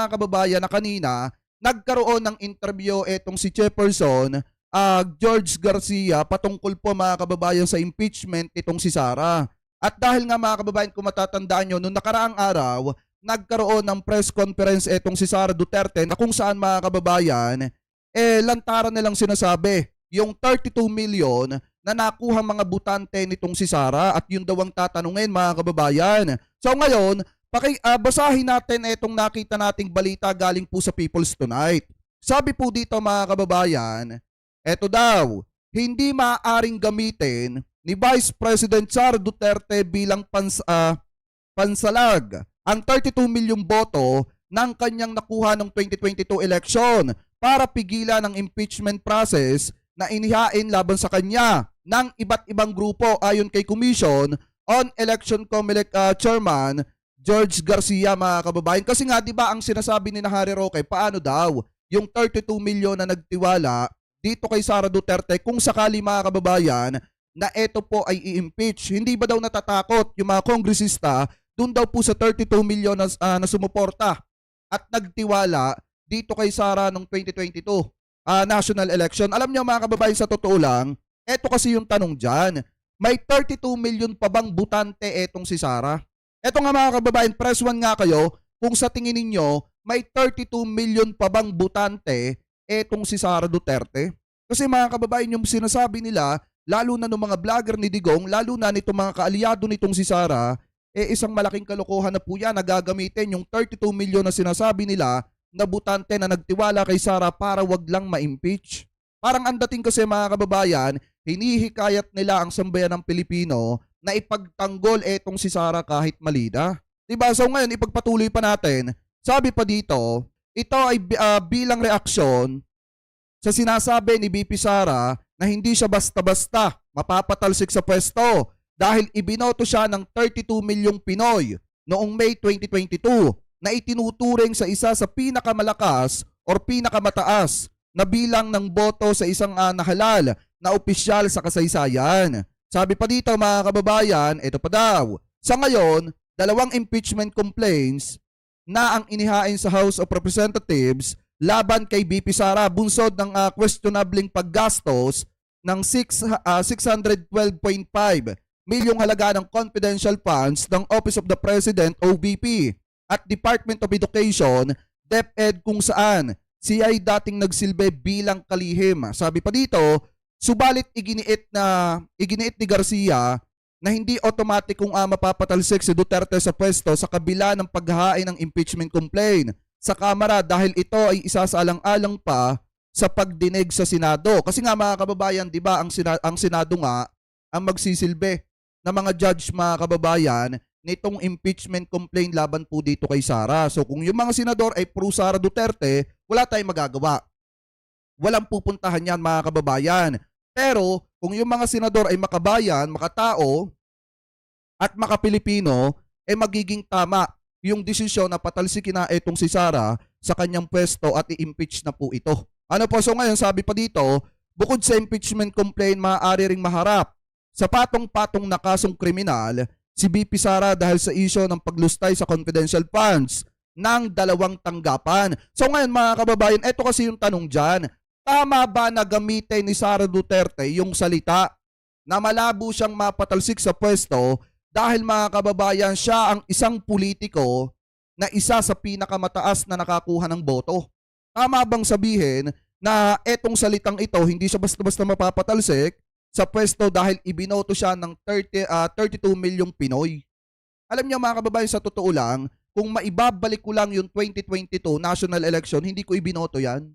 mga kababayan na kanina nagkaroon ng interview etong si Chairperson George Garcia patungkol po mga kababayan sa impeachment itong si Sara. At dahil nga mga kababayan, kung matatandaan nyo, noong nakaraang araw, nagkaroon ng press conference etong si Sara Duterte na kung saan mga kababayan, lantaran nilang sinasabi yung 32 million na nakuha mga butante nitong si Sara at yun daw ang tatanungin mga kababayan. So ngayon, basahin natin itong nakita nating balita galing po sa People's Tonight. Sabi po dito mga kababayan, eto daw, hindi maaaring gamitin ni Vice President Sara Duterte bilang pansalag ang 32 milyong boto ng kanyang nakuha ng 2022 election para pigilan ang impeachment process na inihain laban sa kanya ng iba't ibang grupo ayon kay Commission on Election Comelec Chairman George Garcia mga kababayan. Kasi nga 'di ba ang sinasabi ni Harry Roque, paano daw yung 32 milyon na nagtiwala dito kay Sara Duterte kung sakali mga kababayan na ito po ay i-impeach. Hindi ba daw natatakot yung mga kongresista doon daw po sa 32 milyon na sumuporta at nagtiwala dito kay Sara noong 2022 national election? Alam niyo mga kababayan, sa totoo lang, ito kasi yung tanong dyan. May 32 million pa bang butante etong si Sara? Ito nga mga kababayan, press 1 nga kayo kung sa tingin ninyo may 32 million pa bang butante etong si Sara Duterte. Kasi mga kababayan, yung sinasabi nila, lalo na ng mga vlogger ni Digong, lalo na nitong mga kaalyado nitong si Sara, isang malaking kalokohan na po yan na gagamitin yung 32 million na sinasabi nila na butante na nagtiwala kay Sara para wag lang ma-impeach. Parang ang dating kasi mga kababayan, hinihikayat nila ang sambayan ng Pilipino na ipagtanggol etong si Sara kahit mali na. Diba? So ngayon, ipagpatuloy pa natin. Sabi pa dito, ito ay bilang reaksyon sa sinasabi ni VP Sara na hindi siya basta-basta mapapatalsik sa pwesto dahil ibinoto siya ng 32 milyong Pinoy noong May 2022 na itinuturing sa isa sa pinakamalakas or pinakamataas na bilang ng boto sa isang nahalal na opisyal sa kasaysayan. Sabi pa dito mga kababayan, ito pa daw, sa ngayon, 2 impeachment complaints na ang inihain sa House of Representatives laban kay VP Sara bunsod ng questionabling paggastos ng 612.5 milyong halaga ng confidential funds ng Office of the President OVP at Department of Education DepEd kung saan siya ay dating nagsilbi bilang kalihim. Sabi pa dito, subalit iginiit ni Garcia na hindi automatikong mapapatalsik si Duterte sa pwesto sa kabila ng paghahain ng impeachment complaint sa Kamara dahil ito ay isasaalang-alang pa sa pagdinig sa Senado. Kasi nga mga kababayan, di ba, ang Senado nga ang magsisilbi ng mga judge mga kababayan nitong impeachment complaint laban po dito kay Sara. So kung yung mga senador ay pro Sara Duterte, wala tayong magagawa. Walang pupuntahan yan mga kababayan. Pero kung yung mga senador ay makabayan, makatao at makapilipino, magiging tama yung desisyon na patalsikin na itong si Sara sa kanyang pwesto at i-impeach na po ito. Ano po, so ngayon sabi pa dito, bukod sa impeachment complaint, maaari ring maharap sa patong-patong na kasong kriminal si VP Sara dahil sa isyo ng paglustay sa confidential funds ng 2 tanggapan. So ngayon mga kababayan, ito kasi yung tanong dyan. Tama ba na gamitin ni Sara Duterte yung salita na malabo siyang mapatalsik sa pwesto dahil mga kababayan, siya ang isang politiko na isa sa pinakamataas na nakakuha ng boto? Tama bang sabihin na etong salitang ito hindi siya basta-basta mapapatalsik sa pwesto dahil ibinoto siya ng 32 milyong Pinoy? Alam niyo mga kababayan, sa totoo lang, kung maibabalik ko lang yung 2022 national election, hindi ko ibinoto yan.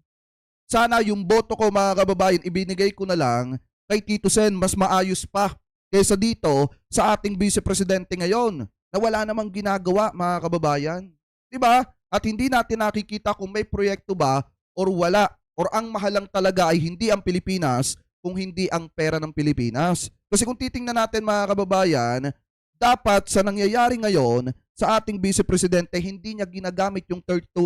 Sana yung boto ko mga kababayan, ibinigay ko na lang kay Tito Sen, mas maayos pa kaysa dito sa ating Vice Presidente ngayon na wala namang ginagawa mga kababayan. Diba? At hindi natin nakikita kung may proyekto ba or wala. Or ang mahalang talaga ay hindi ang Pilipinas kung hindi ang pera ng Pilipinas. Kasi kung titingnan natin mga kababayan, dapat sa nangyayari ngayon sa ating Vice Presidente, hindi niya ginagamit yung 32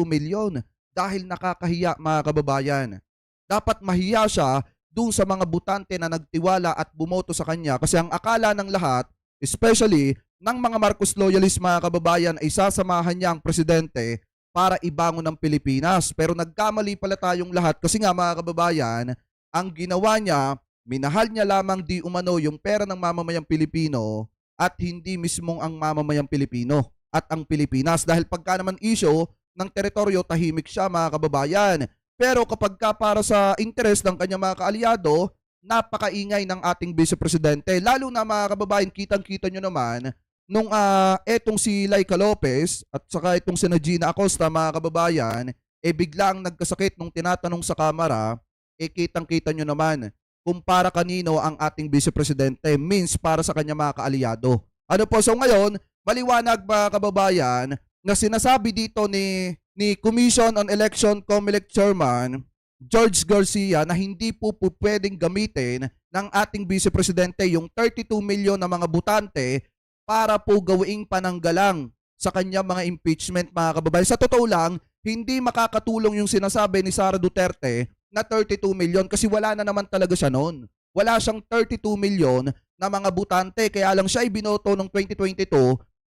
million. Dahil nakakahiya mga kababayan. Dapat mahiya siya dun sa mga butante na nagtiwala at bumoto sa kanya kasi ang akala ng lahat, especially ng mga Marcos loyalist mga kababayan, ay sasamahan niya ang presidente para ibangon ng Pilipinas. Pero nagkamali pala tayong lahat kasi nga mga kababayan, ang ginawa niya, minahal niya lamang di umano yung pera ng mamamayang Pilipino at hindi mismong ang mamamayang Pilipino at ang Pilipinas. Dahil pagka naman issue ng teritoryo, tahimik siya mga kababayan. Pero kapag ka para sa interes ng kanyang mga kaalyado, napakaingay ng ating Vice Presidente. Lalo na mga kababayan, kitang-kita nyo naman, nung etong si Laika Lopez at saka itong si Gina Acosta mga kababayan, biglang nagkasakit nung tinatanong sa kamera, kitang-kita nyo naman kung para kanino ang ating Vice Presidente, means para sa kanya mga kaalyado. Ano po, so ngayon, maliwanag mga kababayan na sinasabi dito ni Commission on Election COMELEC Chairman George Garcia na hindi po pwedeng gamitin ng ating Vice Presidente yung 32 million na mga botante para po gawing pananggalang sa kanya mga impeachment mga kababayan. Sa totoo lang, hindi makakatulong yung sinasabi ni Sara Duterte na 32 million kasi wala na naman talaga siya noon. Wala siyang 32 million na mga botante, kaya lang siya ay binoto noong 2022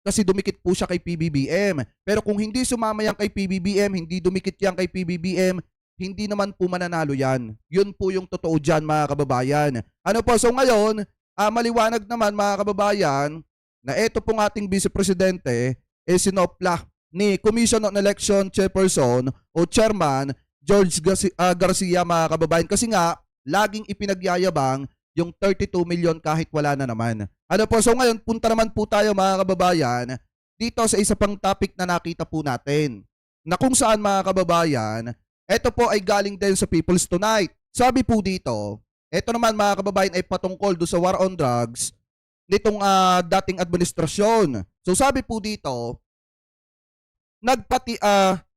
kasi dumikit po siya kay PBBM. Pero kung hindi sumama yan kay PBBM, hindi dumikit yan kay PBBM, hindi naman po mananalo yan. Yun po yung totoo dyan mga kababayan. Ano po, so ngayon, maliwanag naman mga kababayan na ito pong ating Vice Presidente sinopla ni Commission on Election Chairperson o Chairman George Garcia mga kababayan kasi nga laging ipinagyayabang yung 32 million kahit wala na naman. Ano po, so ngayon punta naman po tayo mga kababayan dito sa isa pang topic na nakita po natin na kung saan mga kababayan, ito po ay galing din sa People's Tonight. Sabi po dito, ito naman mga kababayan ay patungkol do sa war on drugs nitong dating administrasyon. So sabi po dito,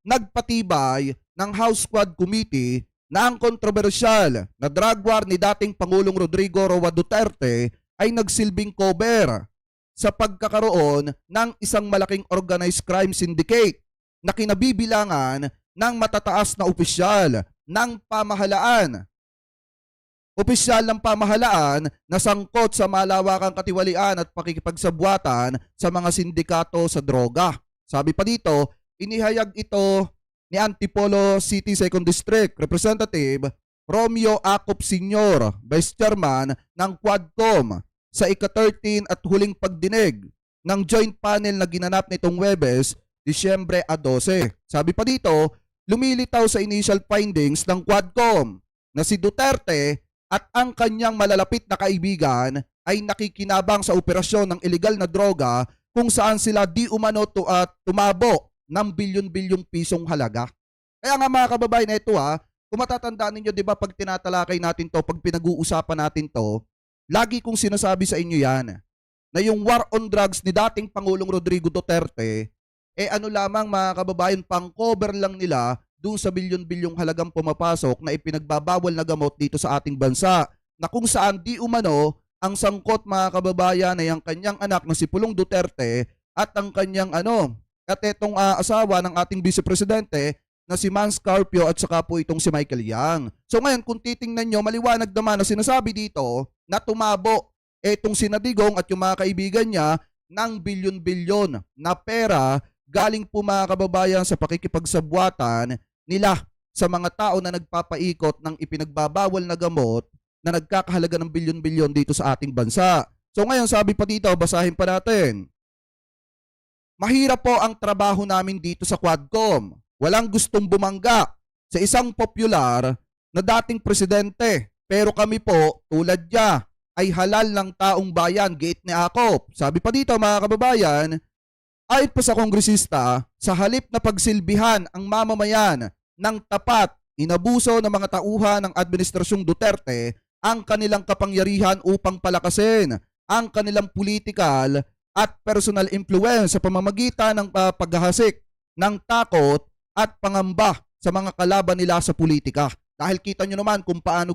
nagpatibay ng House Squad Committee na ang kontrobersyal na drug war ni dating Pangulong Rodrigo Roa Duterte ay nagsilbing cover sa pagkakaroon ng isang malaking organized crime syndicate na kinabibilangan ng matataas na opisyal ng pamahalaan. Opisyal ng pamahalaan na sangkot sa malawakang katiwalian at pakikipagsabwatan sa mga sindikato sa droga. Sabi pa dito, inihayag ito ni Antipolo City 2nd District Representative Romeo Acop Sr., Vice Chairman ng Quadcom sa ika-13 at huling pagdinig ng joint panel na ginanap nitong Huwebes, Disyembre 12. Sabi pa dito, lumilitaw sa initial findings ng Quadcom na si Duterte at ang kanyang malalapit na kaibigan ay nakikinabang sa operasyon ng illegal na droga kung saan sila di umano tumabo ng bilyon-bilyong pisong halaga. Kaya nga mga kababayan, ito kung matatandaan ninyo, di ba pag tinatalakay natin to, pag pinag-uusapan natin to, lagi kong sinasabi sa inyo yan, na yung war on drugs ni dating Pangulong Rodrigo Duterte, ano lamang mga kababayan, pang cover lang nila dun sa bilyon-bilyong halagang pumapasok na ipinagbabawal na gamot dito sa ating bansa, na kung saan di umano ang sangkot mga kababayan ay ang kanyang anak na si Pulong Duterte at ang kanyang at itong asawa ng ating Vice Presidente na si Mans Carpio at saka po itong si Michael Yang. So ngayon kung titingnan nyo, maliwanag naman na sinasabi dito na tumabo itong si Nadigong at yung mga kaibigan niya ng bilyon-bilyon na pera galing po mga kababayan sa pakikipagsabwatan nila sa mga tao na nagpapaikot ng ipinagbabawal na gamot na nagkakahalaga ng bilyon-bilyon dito sa ating bansa. So ngayon sabi pa dito, basahin pa natin. Mahirap po ang trabaho namin dito sa Quadcom. Walang gustong bumangga sa isang popular na dating presidente. Pero kami po, tulad niya, ay halal ng taong bayan, gate ni Acop. Sabi pa dito mga kababayan, ayon pa sa kongresista, sa halip na pagsilbihan ang mamamayan ng tapat, inabuso ng mga tauhan ng Administrasyong Duterte ang kanilang kapangyarihan upang palakasin ang kanilang politikal at personal influence sa pamamagitan ng paghahasik ng takot at pangamba sa mga kalaban nila sa politika. Dahil kita nyo naman kung paano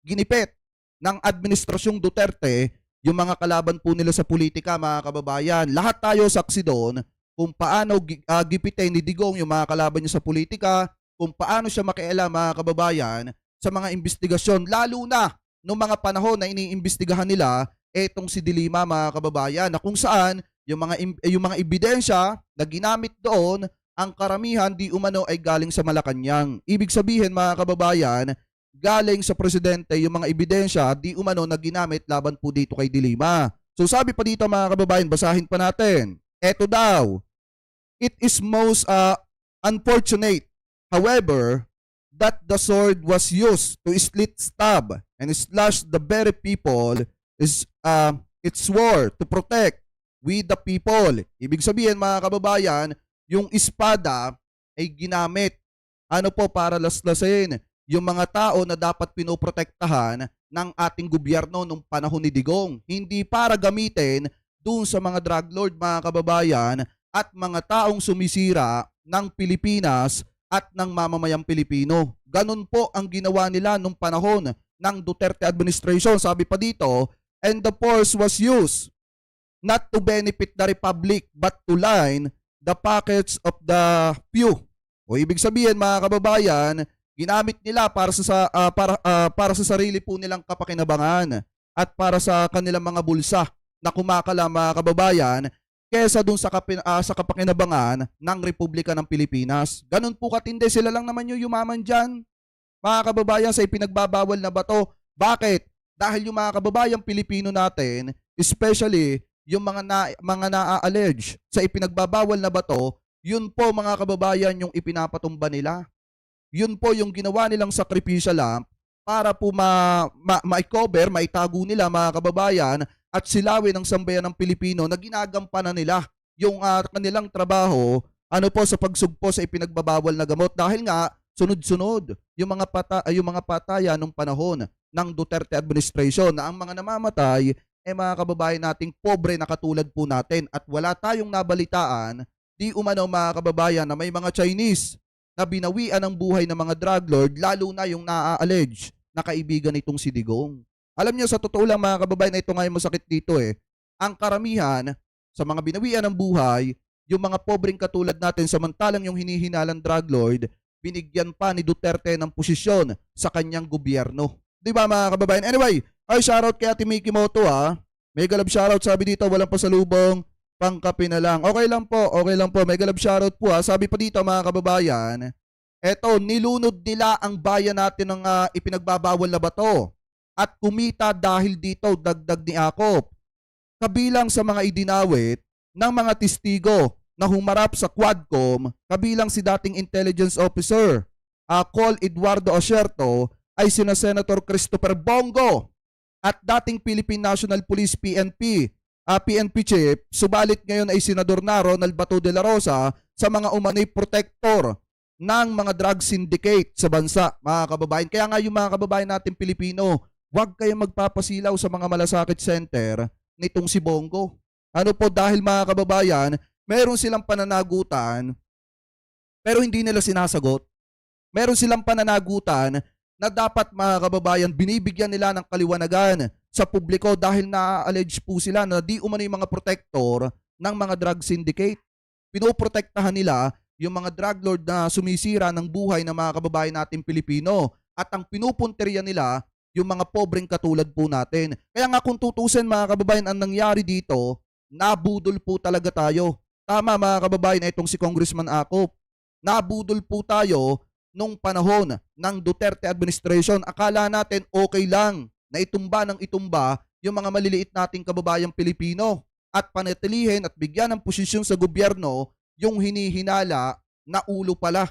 ginipit ng Administrasyong Duterte yung mga kalaban po nila sa politika mga kababayan. Lahat tayo saksi doon kung paano gipitin ni Digong yung mga kalaban niya sa politika, kung paano siya makialam mga kababayan sa mga investigasyon, lalo na noong mga panahon na iniimbestigahan nila etong si Dilima mga kababayan, na kung saan yung mga ebidensya na ginamit doon ang karamihan di umano ay galing sa Malacanang. Ibig sabihin mga kababayan, galing sa presidente yung mga ebidensya di umano na ginamit laban po dito kay De Lima. So sabi pa dito mga kababayan, basahin pa natin. Eto daw, it is most unfortunate, however, that the sword was used to slit, stab, and slash the very people is it swore to protect we the people. Ibig sabihin mga kababayan, yung espada ay ginamit para laslasin yung mga tao na dapat pinoprotektahan ng ating gobyerno nung panahon ni Digong. Hindi para gamitin dun sa mga drug lord mga kababayan at mga taong sumisira ng Pilipinas at ng mamamayang Pilipino. Ganun po ang ginawa nila nung panahon ng Duterte administration. Sabi pa dito, and the force was used not to benefit the republic but to line the pockets of the few. O ibig sabihin mga kababayan, ginamit nila para sa sarili po nilang kapakinabangan at para sa kanilang mga bulsa na kumakala mga kababayan kesa dun sa kapakinabangan ng Republika ng Pilipinas. Ganun po katindi, sila lang naman yung yumaman dyan. Mga kababayan, sa ipinagbabawal na bato. Bakit? Dahil yung mga kababayang Pilipino natin, especially yung mga na-allege sa ipinagbabawal na bato, yun po mga kababayan yung ipinapatumba nila. Yun po yung ginawa nilang sakripisyo lang para po ma-cover, maitago nila mga kababayan at silawin ng sambayan ng Pilipino na ginagampanan nila yung kanilang trabaho sa pagsugpo sa ipinagbabawal na gamot dahil nga sunod-sunod yung mga pataya nung panahon ng Duterte administration na ang mga namamatay mga kababayan nating pobre na katulad po natin at wala tayong nabalitaan di umano mga kababayan na may mga Chinese na binawian ng buhay ng mga drug lord lalo na yung na-allege na kaibigan nitong si Digong. Alam niyo sa totoo lang mga kababayan, ito nga yung masakit dito ang karamihan sa mga binawian ng buhay, yung mga pobreng katulad natin samantalang yung hinihinalang drug lord, binigyan pa ni Duterte ng posisyon sa kanyang gobyerno. Di ba mga kababayan? Anyway, shoutout kay Ate Mickey Moto Mega love shoutout, sabi dito, walang pasalubong, pangkape na lang. Okay lang po. Mega love shoutout po Sabi pa dito mga kababayan, eto, nilunod nila ang bayan natin ng ipinagbabawal na bato. At kumita dahil dito, dagdag ni Akop. Kabilang sa mga idinawit ng mga testigo na humarap sa Quadcom, kabilang si dating intelligence officer, Col Eduardo Oserto, ay sina Senator Christopher Bongo at dating Philippine National Police PNP chief, subalit ngayon ay Senador na Ronald Bato de la Rosa sa mga umano'y protector ng mga drug syndicate sa bansa, mga kababayan. Kaya nga yung mga kababayan natin Pilipino, huwag kayong magpapasilaw sa mga malasakit center nitong si Bongo. Dahil mga kababayan, meron silang pananagutan pero hindi nila sinasagot. Meron silang pananagutan na dapat mga kababayan binibigyan nila ng kaliwanagan sa publiko dahil na-allege po sila na di umano yung mga protector ng mga drug syndicate. Pinoprotektahan nila yung mga drug lord na sumisira ng buhay ng mga kababayan natin Pilipino at ang pinupunteriya nila yung mga pobreng katulad po natin. Kaya nga kung tutusin mga kababayan ang nangyari dito, nabudol po talaga tayo. Tama mga kababayan, itong si Congressman Akop. Nabudol po tayo nung panahon ng Duterte administration. Akala natin okay lang na itumba ng itumba yung mga maliliit nating kababayang Pilipino at panatilihin at bigyan ng posisyon sa gobyerno yung hinihinala na ulo pala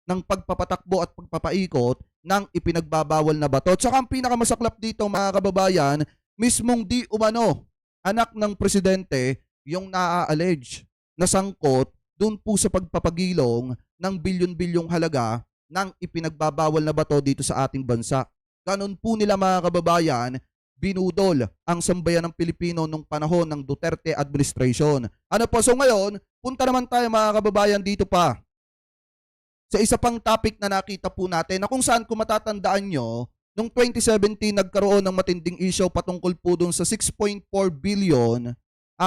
ng pagpapatakbo at pagpapaikot ng ipinagbabawal na bato. At saka ang pinakamasaklap dito mga kababayan, mismong di umano anak ng presidente yung na-allege na sangkot dun po sa pagpapagilong ng bilyon-bilyong halaga ng ipinagbabawal na bato dito sa ating bansa. Ganon po nila mga kababayan, binudol ang sambayan ng Pilipino nung panahon ng Duterte administration. So ngayon, punta naman tayo mga kababayan dito pa sa isa pang topic na nakita po natin na kung saan kung matatandaan nyo, noong 2017 nagkaroon ng matinding issue patungkol po dun sa 6.4 billion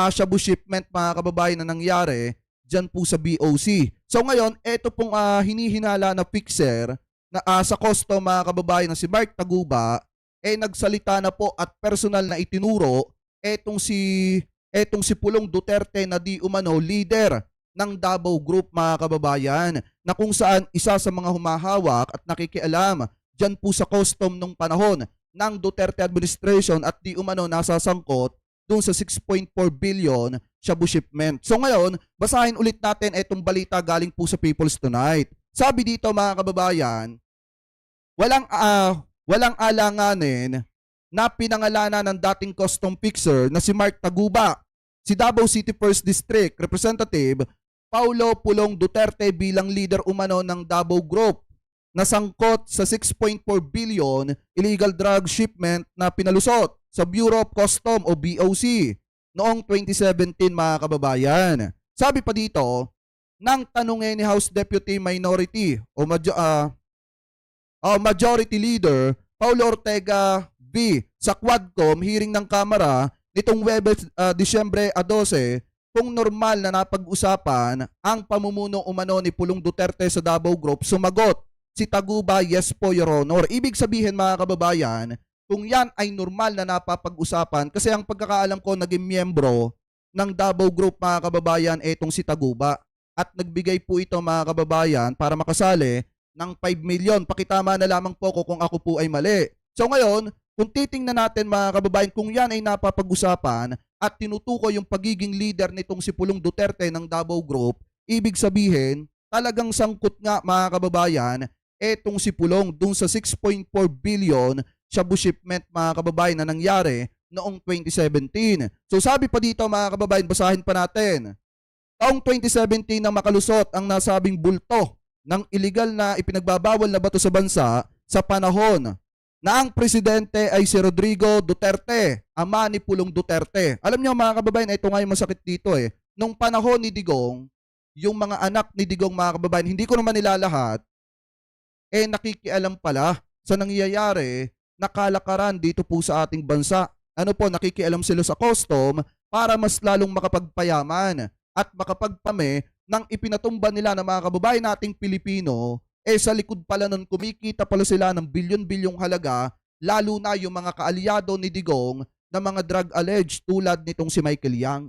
shabu shipment mga kababayan na nangyari dyan po sa BOC. So ngayon, eto pong hinihinala na fixer na sa kosto mga kababayan na si Mark Taguba, nagsalita na po at personal na itinuro etong si Pulong Duterte na di umano leader ng Davao Group mga kababayan na kung saan isa sa mga humahawak at nakikialam dyan po sa custom nung panahon ng Duterte administration at di umano nasasangkot dun sa 6.4 billion shabu shipment. So ngayon, basahin ulit natin itong balita galing po sa People's Tonight. Sabi dito mga kababayan, walang alanganin na pinangalanan ng dating custom fixer na si Mark Taguba, si Davao City 1st District Representative Paulo Pulong Duterte bilang leader umano ng Davao Group na sangkot sa 6.4 billion illegal drug shipment na pinalusot sa Bureau of Custom o BOC noong 2017 mga kababayan. Sabi pa dito, nang tanungin ni House Deputy Minority o Majority Leader Paulo Ortega V sa Quadcom hearing ng Kamara nitong Webes, Disyembre 12 kung normal na napag-usapan ang pamumuno umano ni Pulong Duterte sa Davao Group, sumagot si Taguba, yes po, Your Honor. Ibig sabihin mga kababayan, kung yan ay normal na napapag-usapan, kasi ang pagkakaalam ko naging miyembro ng Davao Group mga kababayan etong si Taguba at nagbigay po ito mga kababayan para makasali ng 5 million. Pakitama na lamang po ko kung ako po ay mali. So ngayon, kung titingnan natin mga kababayan, kung yan ay napapag-usapan at tinutukoy yung pagiging leader nitong si Pulong Duterte ng Davao Group, ibig sabihin, talagang sangkot nga mga kababayan, etong si Pulong dun sa 6.4 billion shabu shipment mga kababayan na nangyari noong 2017. So sabi pa dito mga kababayan, basahin pa natin. Taong 2017 na makalusot ang nasabing bulto ng iligal na ipinagbabawal na bato sa bansa sa panahon na ang presidente ay si Rodrigo Duterte, ama ni Pulong Duterte. Alam niyo mga kababayan, ito nga yung masakit dito eh. Nung panahon ni Digong, yung mga anak ni Digong mga kababayan, hindi ko naman nilalahat, nakikialam pala sa nangyayari na kalakaran dito po sa ating bansa. Ano po, nakikialam sila sa custom para mas lalong makapagpayaman at makapagpame ng ipinatumba nila ng mga kababayan nating Pilipino, sa likod pala nun kumikita pala sila ng bilyon-bilyong halaga, lalo na yung mga kaalyado ni Digong na mga drug alleged tulad nitong si Michael Yang.